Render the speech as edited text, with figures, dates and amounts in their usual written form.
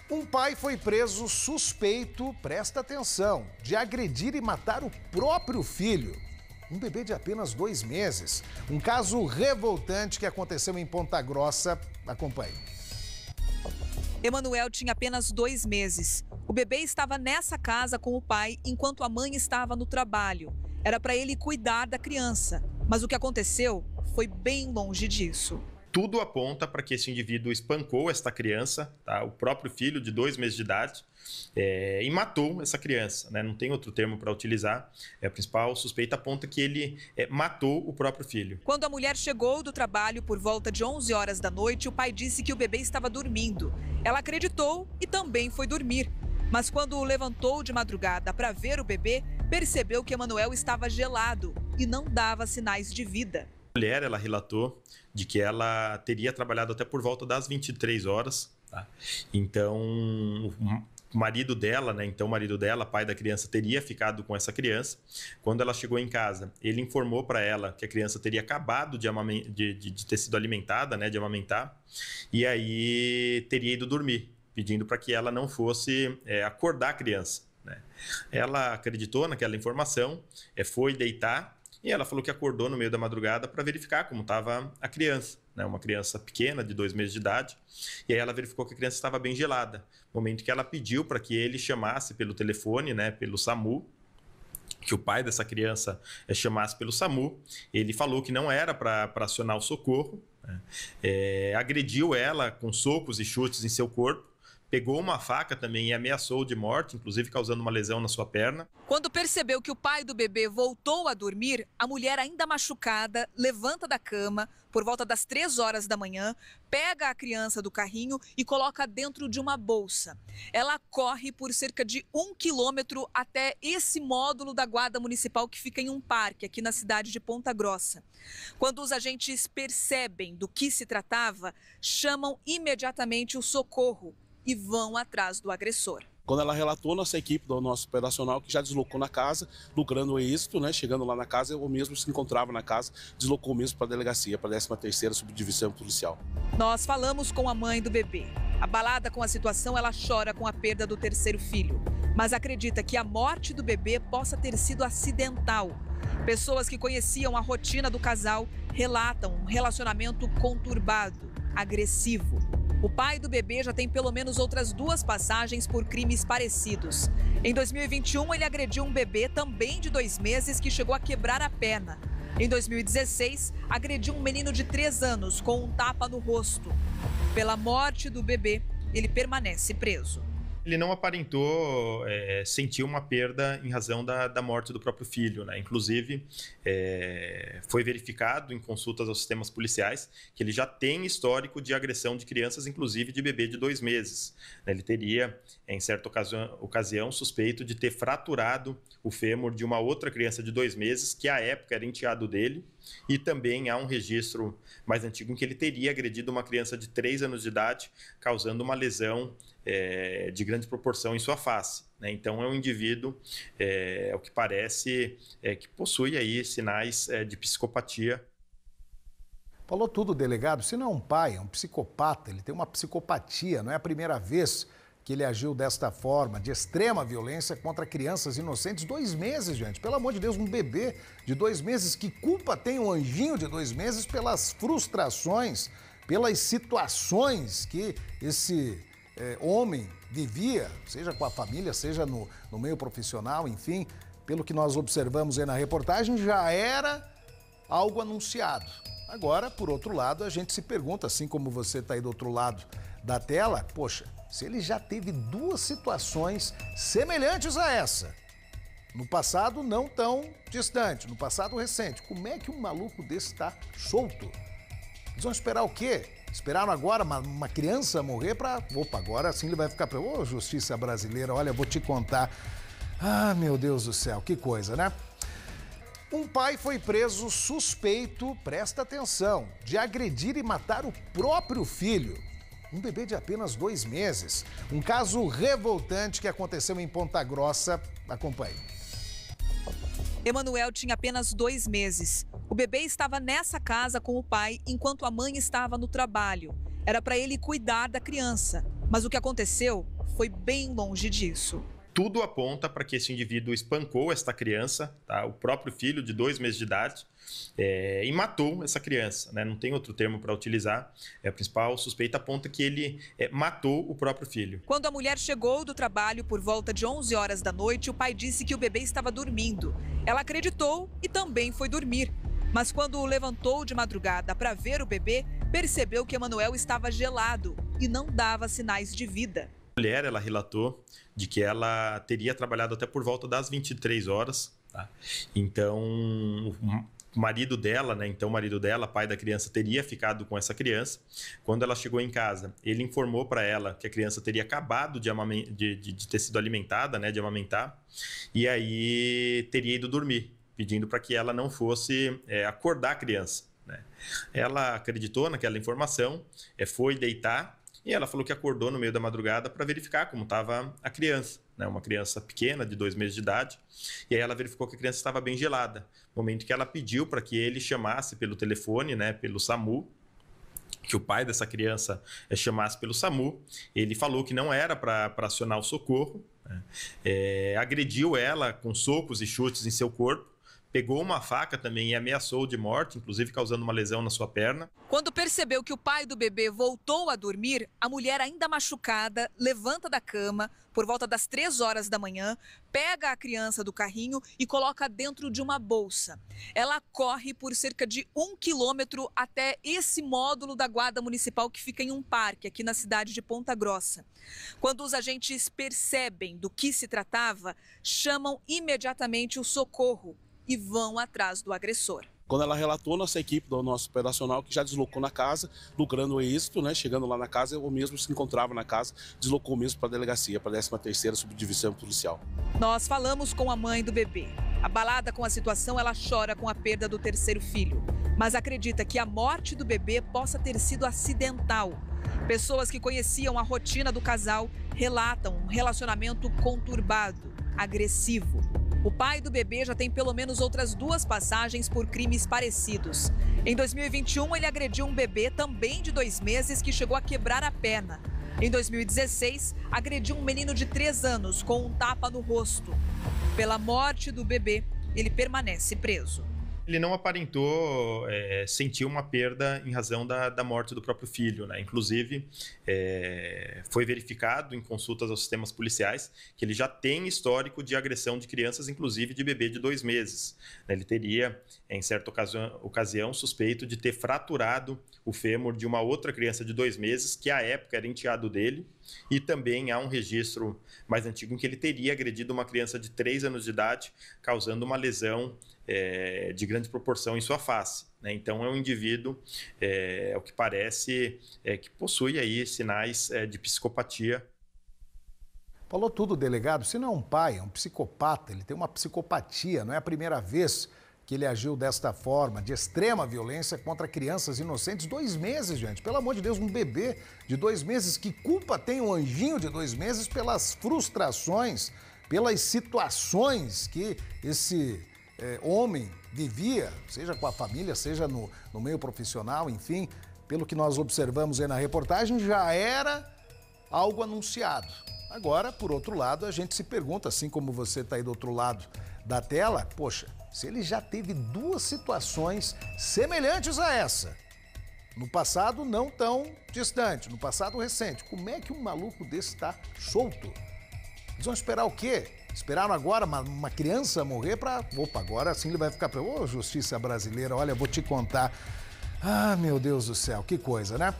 Um pai foi preso suspeito, presta atenção, de agredir e matar o próprio filho. Um bebê de apenas 2 meses. Um caso revoltante que aconteceu em Ponta Grossa. Acompanhe. Emanuel tinha apenas 2 meses. O bebê estava nessa casa com o pai enquanto a mãe estava no trabalho. Era para ele cuidar da criança. Mas o que aconteceu foi bem longe disso. Tudo aponta para que esse indivíduo espancou esta criança, tá? O próprio filho de 2 meses de idade, e matou essa criança, né? Não tem outro termo para utilizar. A principal suspeita aponta que ele matou o próprio filho. Quando a mulher chegou do trabalho por volta de 11 horas da noite, o pai disse que o bebê estava dormindo. Ela acreditou e também foi dormir. Mas quando levantou de madrugada para ver o bebê, percebeu que Emanuel estava gelado e não dava sinais de vida. A mulher, ela relatou de que ela teria trabalhado até por volta das 23 horas. Tá? Então, o marido dela, né? Então, o marido dela, pai da criança, teria ficado com essa criança. Quando ela chegou em casa, ele informou para ela que a criança teria acabado de ter sido alimentada, né? De amamentar. E aí, teria ido dormir, pedindo para que ela não fosse acordar a criança. Né? Ela acreditou naquela informação, foi deitar. E ela falou que acordou no meio da madrugada para verificar como estava a criança, né? Uma criança pequena, de 2 meses de idade. E aí ela verificou que a criança estava bem gelada. No momento que ela pediu para que ele chamasse pelo telefone, né? Pelo SAMU, que o pai dessa criança chamasse pelo SAMU, ele falou que não era para acionar o socorro, né? Agrediu ela com socos e chutes em seu corpo. Pegou uma faca também e ameaçou de morte, inclusive causando uma lesão na sua perna. Quando percebeu que o pai do bebê voltou a dormir, a mulher, ainda machucada, levanta da cama por volta das 3 horas da manhã, pega a criança do carrinho e coloca dentro de uma bolsa. Ela corre por cerca de 1 quilômetro até esse módulo da Guarda Municipal que fica em um parque aqui na cidade de Ponta Grossa. Quando os agentes percebem do que se tratava, chamam imediatamente o socorro e vão atrás do agressor. Quando ela relatou, nossa equipe do nosso operacional, que já deslocou na casa, lucrando o êxito, né? Chegando lá na casa, eu mesmo se encontrava na casa, deslocou mesmo para a delegacia, para a 13ª Subdivisão Policial. Nós falamos com a mãe do bebê. Abalada com a situação, ela chora com a perda do 3º filho, mas acredita que a morte do bebê possa ter sido acidental. Pessoas que conheciam a rotina do casal relatam um relacionamento conturbado, agressivo. O pai do bebê já tem pelo menos outras 2 passagens por crimes parecidos. Em 2021, ele agrediu um bebê também de 2 meses que chegou a quebrar a perna. Em 2016, agrediu um menino de 3 anos com um tapa no rosto. Pela morte do bebê, ele permanece preso. Ele não aparentou sentir uma perda em razão da morte do próprio filho, né? Inclusive, foi verificado em consultas aos sistemas policiais que ele já tem histórico de agressão de crianças, inclusive de bebê de 2 meses. Ele teria, em certa ocasião, suspeito de ter fraturado o fêmur de uma outra criança de 2 meses, que à época era enteado dele, e também há um registro mais antigo em que ele teria agredido uma criança de 3 anos de idade, causando uma lesão de grande proporção em sua face. Né? Então é um indivíduo, o que parece, que possui aí sinais de psicopatia. Falou tudo, delegado. Se não é um pai, é um psicopata, ele tem uma psicopatia, não é a primeira vez que ele agiu desta forma, de extrema violência contra crianças inocentes. 2 meses, gente, pelo amor de Deus, um bebê de 2 meses, que culpa tem um anjinho de 2 meses pelas frustrações, pelas situações que esse homem vivia, seja com a família, seja no meio profissional, enfim, pelo que nós observamos aí na reportagem, já era algo anunciado. Agora, por outro lado, a gente se pergunta, assim como você está aí do outro lado da tela, poxa, se ele já teve 2 situações semelhantes a essa, no passado não tão distante, no passado recente, como é que um maluco desse está solto? Eles vão esperar o quê? Esperaram agora uma criança morrer para... Opa, agora sim ele vai ficar... Ô, justiça brasileira, olha, vou te contar. Ah, meu Deus do céu, que coisa, né? Um pai foi preso suspeito, presta atenção, de agredir e matar o próprio filho. Um bebê de apenas 2 meses. Um caso revoltante que aconteceu em Ponta Grossa. Acompanhe. Emanuel tinha apenas 2 meses. O bebê estava nessa casa com o pai enquanto a mãe estava no trabalho. Era para ele cuidar da criança. Mas o que aconteceu foi bem longe disso. Tudo aponta para que esse indivíduo espancou esta criança, tá? O próprio filho de 2 meses de idade, e matou essa criança, né? Não tem outro termo para utilizar. A principal suspeita aponta que ele matou o próprio filho. Quando a mulher chegou do trabalho por volta de 11 horas da noite, o pai disse que o bebê estava dormindo. Ela acreditou e também foi dormir. Mas quando levantou de madrugada para ver o bebê, percebeu que Emanuel estava gelado e não dava sinais de vida. A mulher, ela relatou de que ela teria trabalhado até por volta das 23 horas. Tá? Então, o marido dela, né? Então, o marido dela, pai da criança, teria ficado com essa criança. Quando ela chegou em casa, ele informou para ela que a criança teria acabado de ter sido alimentada, né? De amamentar, e aí teria ido dormir, pedindo para que ela não fosse acordar a criança. Né? Ela acreditou naquela informação, foi deitar, e ela falou que acordou no meio da madrugada para verificar como estava a criança, né? Uma criança pequena, de 2 meses de idade. E aí ela verificou que a criança estava bem gelada. No momento que ela pediu para que ele chamasse pelo telefone, né, pelo SAMU, que o pai dessa criança chamasse pelo SAMU, ele falou que não era para acionar o socorro, né? Agrediu ela com socos e chutes em seu corpo, pegou uma faca também e ameaçou de morte, inclusive causando uma lesão na sua perna. Quando percebeu que o pai do bebê voltou a dormir, a mulher, ainda machucada, levanta da cama por volta das 3 horas da manhã, pega a criança do carrinho e coloca dentro de uma bolsa. Ela corre por cerca de 1 quilômetro até esse módulo da Guarda Municipal que fica em um parque aqui na cidade de Ponta Grossa. Quando os agentes percebem do que se tratava, chamam imediatamente o socorro e vão atrás do agressor. Quando ela relatou, nossa equipe do nosso operacional, que já deslocou na casa, lucrando o êxito, né? Chegando lá na casa, eu mesmo se encontrava na casa, deslocou mesmo para a delegacia, para a 13ª Subdivisão Policial. Nós falamos com a mãe do bebê. Abalada com a situação, ela chora com a perda do 3º filho, mas acredita que a morte do bebê possa ter sido acidental. Pessoas que conheciam a rotina do casal relatam um relacionamento conturbado, agressivo. O pai do bebê já tem pelo menos outras 2 passagens por crimes parecidos. Em 2021, ele agrediu um bebê também de 2 meses que chegou a quebrar a perna. Em 2016, agrediu um menino de 3 anos com um tapa no rosto. Pela morte do bebê, ele permanece preso. Ele não aparentou sentir uma perda em razão da morte do próprio filho, né? Inclusive, foi verificado em consultas aos sistemas policiais que ele já tem histórico de agressão de crianças, inclusive de bebê de 2 meses. Ele teria, em certa ocasião, suspeito de ter fraturado o fêmur de uma outra criança de 2 meses, que à época era enteado dele, e também há um registro mais antigo em que ele teria agredido uma criança de 3 anos de idade, causando uma lesão de grande proporção em sua face. Né? Então é um indivíduo, o que parece, que possui aí sinais de psicopatia. Falou tudo, delegado. Se não é um pai, é um psicopata, ele tem uma psicopatia, não é a primeira vez que ele agiu desta forma, de extrema violência contra crianças inocentes. 2 meses, gente, pelo amor de Deus, um bebê de 2 meses, que culpa tem um anjinho de 2 meses pelas frustrações, pelas situações que esse homem vivia, seja com a família, seja no meio profissional, enfim, pelo que nós observamos aí na reportagem, já era algo anunciado. Agora, por outro lado, a gente se pergunta, assim como você está aí do outro lado da tela, poxa, se ele já teve 2 situações semelhantes a essa, no passado não tão distante, no passado recente, como é que um maluco desse está solto? Eles vão esperar o quê? Esperaram agora uma criança morrer para... Opa, agora sim ele vai ficar... Ô, justiça brasileira, olha, vou te contar. Ah, meu Deus do céu, que coisa, né?